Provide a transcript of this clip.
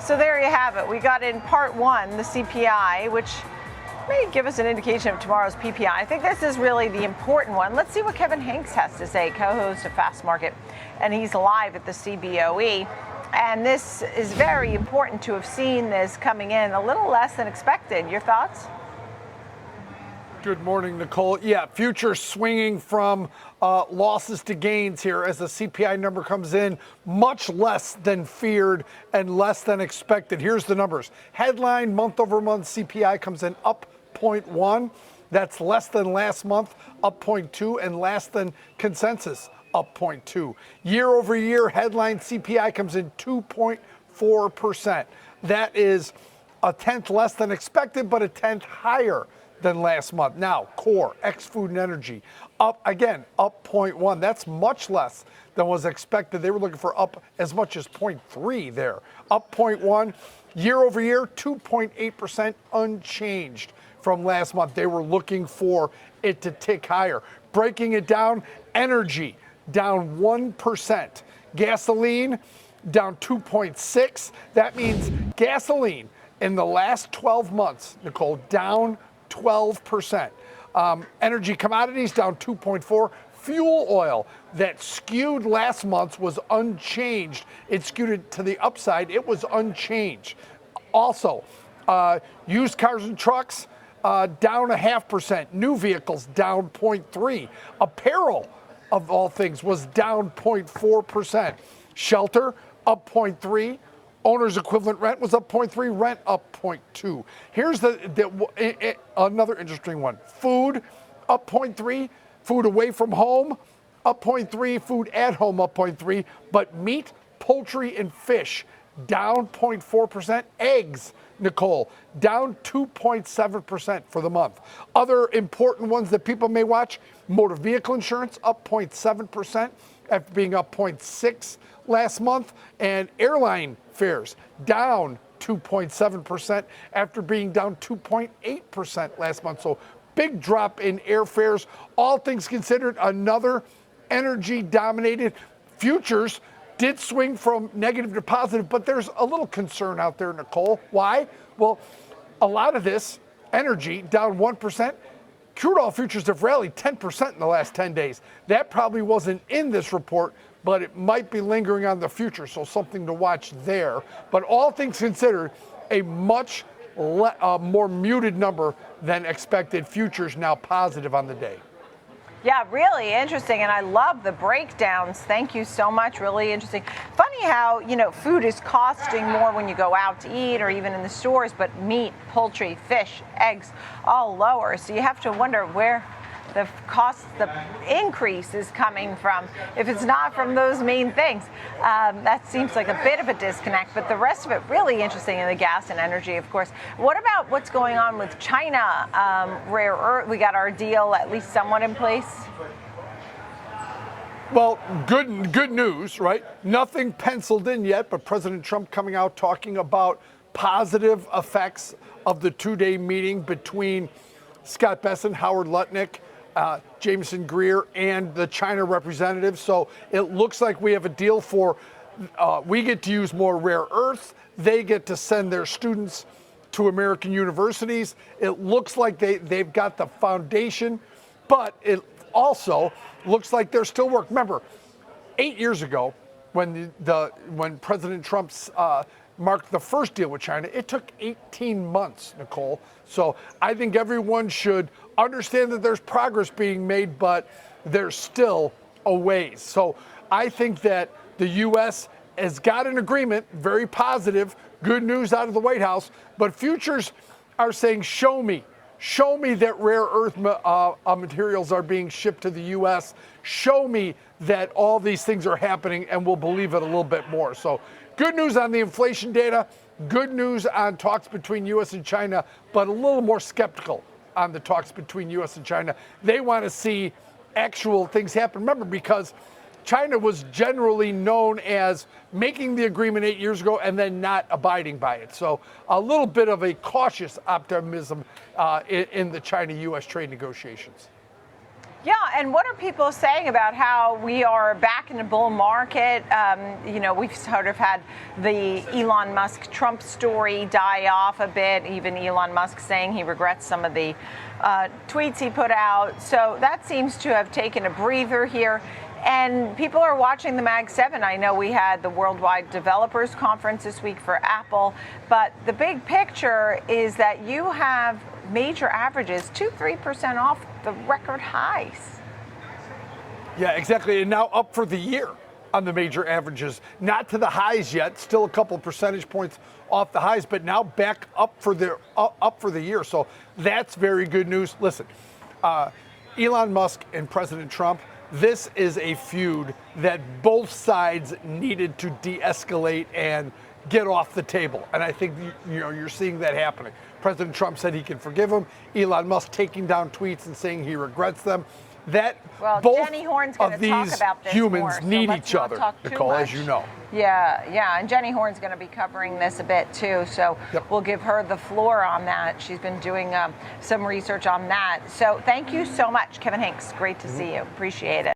So there you have it. We got in part one, the CPI, which may give us an indication of tomorrow's PPI. I think this is really the important one. Let's see what Kevin Hincks has to say, co-host of Fast Market, and he's live at the CBOE. And this is very important to have seen this coming in a little less than expected. Your thoughts? Good morning, Nicole. Yeah, futures swinging from losses to gains here as the CPI number comes in much less than feared and less than expected. Here's the numbers. Headline month over month CPI comes in up 0.1. That's less than last month, up 0.2, and less than consensus, up 0.2. Year over year headline CPI comes in 2.4%. That is a tenth less than expected, but a tenth higher than last month. Now, core, ex-food and energy, up again, up 0.1. That's much less than was expected. They were looking for up as much as 0.3 there. Up 0.1. Year over year, 2.8% unchanged from last month. They were looking for it to tick higher. Breaking it down, energy down 1%. Gasoline down 2.6. That means gasoline in the last 12 months, Nicole, down 12%. Energy commodities down 2.4. Fuel oil that skewed last month was unchanged. It skewed it to the upside. It was unchanged. Also, used cars and trucks down 0.5%. New vehicles down 0.3. Apparel, of all things, was down 0.4%. Shelter up 0.3. Owner's equivalent rent was up 0.3, rent up 0.2. Here's another interesting one. Food up 0.3, food away from home up 0.3, food at home up 0.3, but meat, poultry, and fish down 0.4%. Eggs, Nicole, down 2.7% for the month. Other important ones that people may watch, motor vehicle insurance up 0.7% after being up 0.6 last month, and airline fares down 2.7% after being down 2.8% last month. So big drop in airfares. All things considered, another energy-dominated. Futures did swing from negative to positive, but there's a little concern out there, Nicole. Why? Well, a lot of this energy down 1%. Crude oil futures have rallied 10% in the last 10 days. That probably wasn't in this report, but it might be lingering on the future, so something to watch there. But all things considered, a much more muted number than expected. Futures now positive on the day. Yeah, really interesting, and I love the breakdowns. Thank you so much. Really interesting. Funny how, food is costing more when you go out to eat or even in the stores, but meat, poultry, fish, eggs, all lower. So you have to wonder where the cost, the increase is coming from. If it's not from those main things, that seems like a bit of a disconnect, but the rest of it really interesting in the gas and energy, of course. What about what's going on with China? Rare earth, we got our deal at least somewhat in place. Well, good news, right? Nothing penciled in yet, but President Trump coming out talking about positive effects of the two-day meeting between Scott Bessent, Howard Lutnick, Jameson Greer, and the China representative. So it looks like we have a deal for, we get to use more rare earths. They get to send their students to American universities. It looks like they've got the foundation, but it also looks like there's still work. Remember, 8 years ago, when President Trump's marked the first deal with China, it took 18 months, Nicole. So I think everyone should understand that there's progress being made, but there's still a ways. So I think that the U.S. has got an agreement, very positive, good news out of the White House, but futures are saying, show me that rare earth materials are being shipped to the U.S. Show me that all these things are happening, and we'll believe it a little bit more. So good news on the inflation data, good news on talks between U.S. and China, but a little more skeptical on the talks between U.S. and China. They want to see actual things happen. Remember, because China was generally known as making the agreement 8 years ago and then not abiding by it. So a little bit of a cautious optimism in the China-U.S. trade negotiations. Yeah, and what are people saying about how we are back in the bull market? We've sort of had the Elon Musk Trump story die off a bit, even Elon Musk saying he regrets some of the tweets he put out. So that seems to have taken a breather here. And people are watching the Mag 7. I know we had the Worldwide Developers Conference this week for Apple, but the big picture is that you have major averages 2-3% off the record highs. Yeah, exactly. And now up for the year on the major averages. Not to the highs yet, still a couple percentage points off the highs, but now back up for the year. So that's very good news. Listen, Elon Musk and President Trump, this is a feud that both sides needed to de-escalate and get off the table. And I think you're seeing that happening. President Trump said he can forgive him. Elon Musk taking down tweets and saying he regrets them. Both Jenny Horn's of these about this humans more, need each other, Nicole, as you know. Yeah, and Jenny Horn's going to be covering this a bit too, so We'll give her the floor on that. She's been doing some research on that. So thank you so much, Kevin Hincks. Great to see you. Appreciate it.